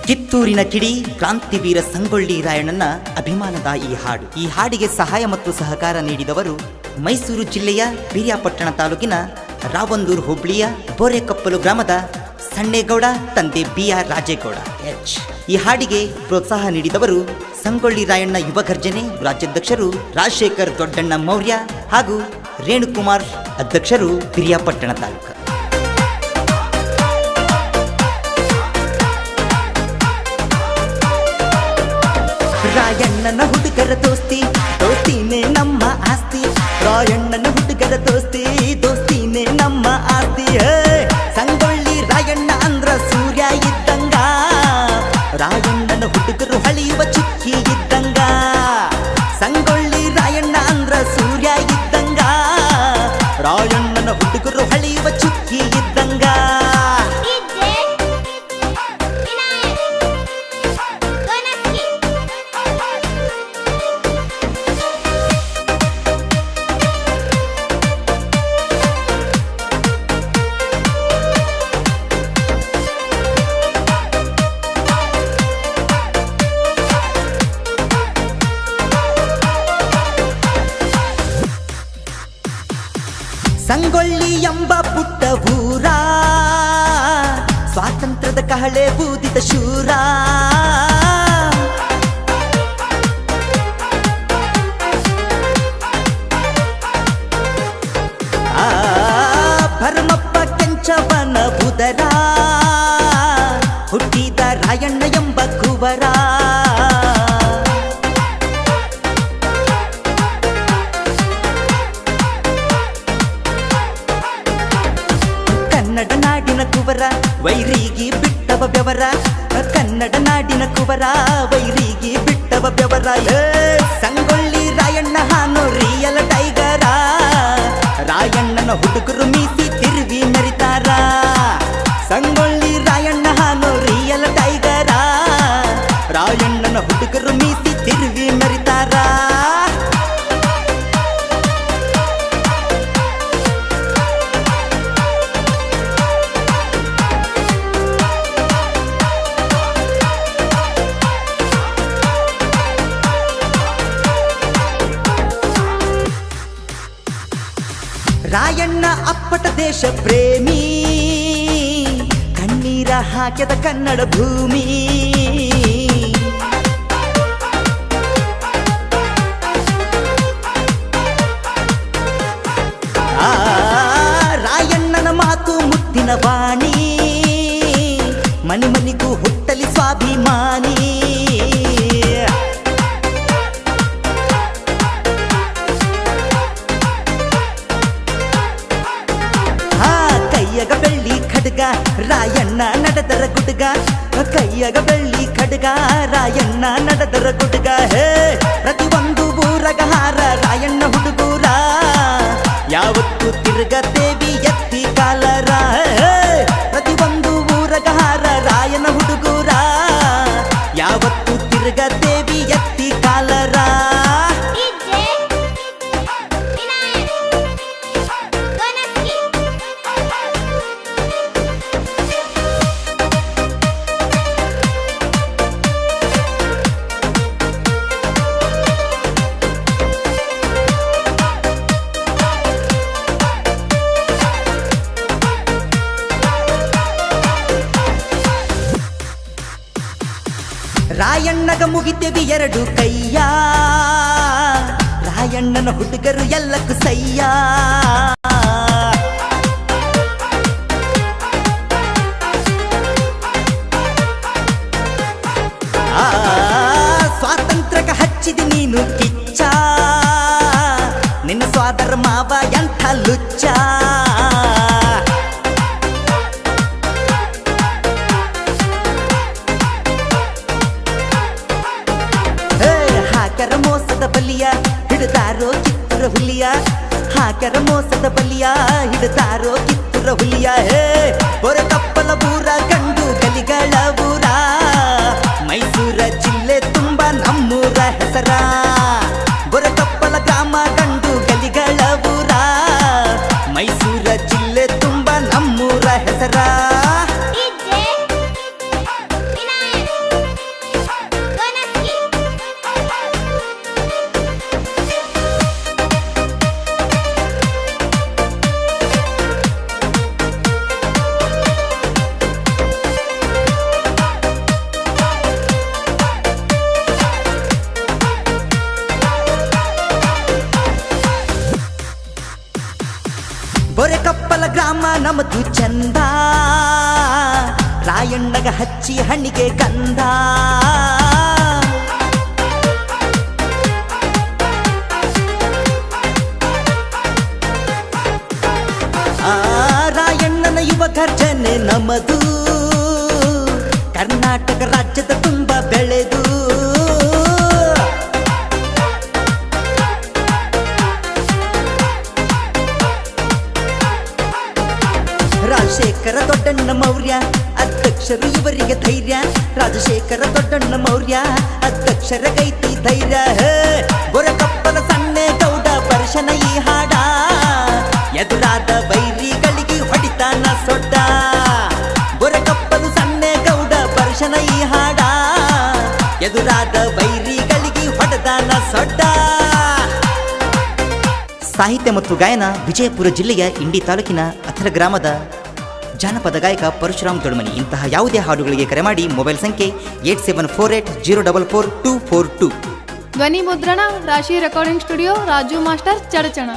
ಕಿತ್ತೂರಿನ ಕಿಡಿ ಕ್ರಾಂತಿವೀರ ಸಂಗೊಳ್ಳಿ ರಾಯಣ್ಣನ ಅಭಿಮಾನದ ಈ ಹಾಡಿಗೆ ಸಹಾಯ ಮತ್ತು ಸಹಕಾರ ನೀಡಿದವರು ಮೈಸೂರು ಜಿಲ್ಲೆಯ ಪಿರಿಯಾಪಟ್ಟಣ ತಾಲೂಕಿನ ರಾವಂದೂರು ಹೋಬಳಿಯ ಬೋರೆಕಪ್ಪಲು ಗ್ರಾಮದ ಸಣ್ಣೇಗೌಡ ತಂದೆ BR ರಾಜೇಗೌಡ H. ಈ ಹಾಡಿಗೆ ಪ್ರೋತ್ಸಾಹ ನೀಡಿದವರು ಸಂಗೊಳ್ಳಿ ರಾಯಣ್ಣ ಯುವ ಗರ್ಜನೆ ರಾಜ್ಯಾಧ್ಯಕ್ಷರು ರಾಜಶೇಖರ್ ದೊಡ್ಡಣ್ಣ ಮೌರ್ಯ ಹಾಗೂ ರೇಣುಕುಮಾರ್ ಅಧ್ಯಕ್ಷರು ಪಿರಿಯಾಪಟ್ಟಣ ತಾಲೂಕು. ರಾಯಣ್ಣನ ಹುಡುಗರ ದೋಸ್ತಿ ದೋಸ್ತಿನೇ ನಮ್ಮ ಆಸ್ತಿ. ರಾಯಣ್ಣನ ಹುಡುಗರ ದೋಸ್ತಿ ದೋಸ್ತಿನೇ ನಮ್ಮ ಆಸ್ತಿ. ಸಂಗೊಳ್ಳಿ ರಾಯಣ್ಣ ಅಂದ್ರ ಸೂರ್ಯ ಇದ್ದಂಗ, ರಾಯಣ್ಣನ ಹುಡುಗರು ಹಳಿಯುವ ಚುಕ್ಕಿ ಇದ್ದಂಗ. ಸಂಗೊಳ್ಳಿ ರಾಯಣ್ಣ ಅಂದ್ರ ಸೂರ್ಯ ಇದ್ದಂಗ, ರಾಯಣ್ಣನ ಹುಡುಗರು ಹಳಿಯುವ ಚುಕ್ಕಿ ಇದ್ದಂಗ. ಸಂಗೊಳ್ಳಿ ಎಂಬ ಪುಟ್ಟ ಊರ, ಸ್ವಾತಂತ್ರ್ಯದ ಕಹಳೆ ಬೂದಿದ ಶೂರ. ಭರಮಪ್ಪ ಕೆಂಚವನ ಬುದರ, ಹುಟ್ಟಿದ ರಾಯಣ್ಣ ಎಂಬ ಕುವರ. ಕನ್ನಡ ನಾಡಿನ ಕುವರ ವೈರಿಗೆ ಬಿಟ್ಟವ ಬೆವರ, ಕನ್ನಡ ನಾಡಿನ ಕುವರ ವೈರಿಗೆ ಬಿಟ್ಟವ ಬೆವರ. ಸಂಗೊಳ್ಳಿ ರಾಯಣ್ಣ ಹಾನು ರಿಯಲ್ ಟೈಗರ, ರಾಯಣ್ಣನ ಹುಡುಗರು ಮೀಸಿ ತಿರುವಿ ಮೆರಿತಾರ. ಸಂಗೊಳ್ಳಿ ರಾಯಣ್ಣ ಹಾನು ರಿಯಲ್ ಟೈಗರ, ರಾಯಣ್ಣನ ಹುಡುಗರು ಮೀಸಿ ತಿರುವಿ ಮೆರಿತಾರ. ರಾಯಣ್ಣ ಅಪ್ಪಟ ದೇಶ ಪ್ರೇಮಿ, ಕಣ್ಣೀರ ಹಾಕಿದ ಕನ್ನಡ ಭೂಮಿ. ರಾಯಣ್ಣನ ಮಾತು ಮುತ್ತಿನ ವಾಣಿ, ಮನಿ ಮನಿಗೂ ಹುಟ್ಟಲಿ ಸ್ವಾಭಿಮಾನಿ. ಕೈಯಗ ಬೆಳ್ಳಿ ಖಡ್ಗ ರಾಯಣ್ಣ ನಡೆದರ ಗುಡ್ಗ, ಕೈಯಗ ಬೆಳ್ಳಿ ಖಡ್ಗ ರಾಯಣ್ಣ ನಡೆದರ ಗುಡ್ಗ. ಪ್ರತಿಯೊಂದು ಊರಗ ಹಾರ ರಾಯಣ್ಣ ಹುಡುಗೂರ, ಯಾವತ್ತು ತಿರುಗತೇವಿ ಎತ್ತಿ ಕಾಲರ. ಪ್ರತಿಯೊಂದು ಊರಗ ಹಾರ ರಾಯಣ್ಣ ಹುಡುಗೂರ, ಯಾವತ್ತು ತಿರುಗತೇವಿ ಎತ್ತಿ ಕಾಲರ. ರಾಯಣ್ಣಗ ಮುಗಿತೇವಿ ಎರಡು ಕೈಯ, ರಾಯಣ್ಣನ ಹುಡುಗರು ಎಲ್ಲಕ್ಕೂ ಸಯ್ಯ. ಸ್ವಾತಂತ್ರ್ಯಕ್ಕೆ ಹಚ್ಚಿದಿ ನೀನು ಕಿಚ್ಚ, ನಿನ್ನ ಸ್ವಾದರ ಮಾವ ಎಂಥ ಲುಚ್ಚ. ಹಾಕರ ಮೋಸದ ಬಲಿಯ ಹಿಡಿದಾರೋ ಕಿತ್ತೂರ ಹುಲಿಯ, ಹಾಕರ ಮೋಸದ ಬಲಿಯ ಹಿಡಿದಾರೋ ಕಿತ್ತೂರ ಹುಲಿಯ. ಬೋರೆಕಪ್ಪಲ ಊರ ಗಂಡು ಗಲಿಗಳ ಊರ, ಮೈಸೂರ ಜಿಲ್ಲೆ ತುಂಬ ನಮ್ಮೂರ ಹೆಸರ. ಬೋರೆಕಪ್ಪಲ ಗ್ರಾಮ ಗಂಡು ಗಲಿಗಳ ಊರ, ಮೈಸೂರ ಜಿಲ್ಲೆ ತುಂಬ ನಮ್ಮೂರ ಹೆಸರ. ನಮ್ಮದು ಚಂದ ರಾಯಣ್ಣಗ ಹಚ್ಚಿ ಹಣ್ಣಿಗೆ ಗಂಧ ರಾಯಣ್ಣನ ಯುವ ಗರ್ಜನೆ ನಮ್ಮದು ಕರ್ನಾಟಕ ರಾಜ್ಯದ ತುಂಬ ಬೆಳೆದು ರಾಜಶೇಖರ ದೊಡ್ಡಣ್ಣ ಮೌರ್ಯ ಅಧ್ಯಕ್ಷರು ಇವರಿಗೆ ಧೈರ್ಯ ರಾಜಶೇಖರ ದೊಡ್ಡಣ್ಣ ಮೌರ್ಯ ಅಧ್ಯಕ್ಷರ ಗೈತಿ ಧೈರ್ಯ ಗೊರಕಪ್ಪನ ಸಣ್ಣೆ ಗೌಡ ಪರ್ಶನ ಈ ಹಾಡ ಎದುರಾದ ಬೈರಿಗಳಿಗೆ ಹೊಡಿತಾನ ಸೊಡ್ಡ ಗೊರಕಪ್ಪನು ಸಣ್ಣೆ ಗೌಡ ಪರ್ಶನ ಈ ಹಾಡ ಎದುರಾದ ಬೈರಿಗಳಿಗೆ ಹೊಡೆದಾನ ಸೊಡ್ಡ ಸಾಹಿತ್ಯ ಮತ್ತು ಗಾಯನ ವಿಜಯಪುರ ಜಿಲ್ಲೆಯ ಇಂಡಿ ತಾಲೂಕಿನ ಅಥರ ಗ್ರಾಮದ ಜಾನಪದ ಗಾಯಕ ಪರಶುರಾಮ್ ದೊಡ್ಮನಿ. ಇಂತಹ ಯಾವುದೇ ಹಾಡುಗಳಿಗೆ ಕರೆ ಮಾಡಿ. ಮೊಬೈಲ್ ಸಂಖ್ಯೆ 8748044242. ಧ್ವನಿ ಮುದ್ರಣ ರಾಶಿ recording studio Raju master Chadchan.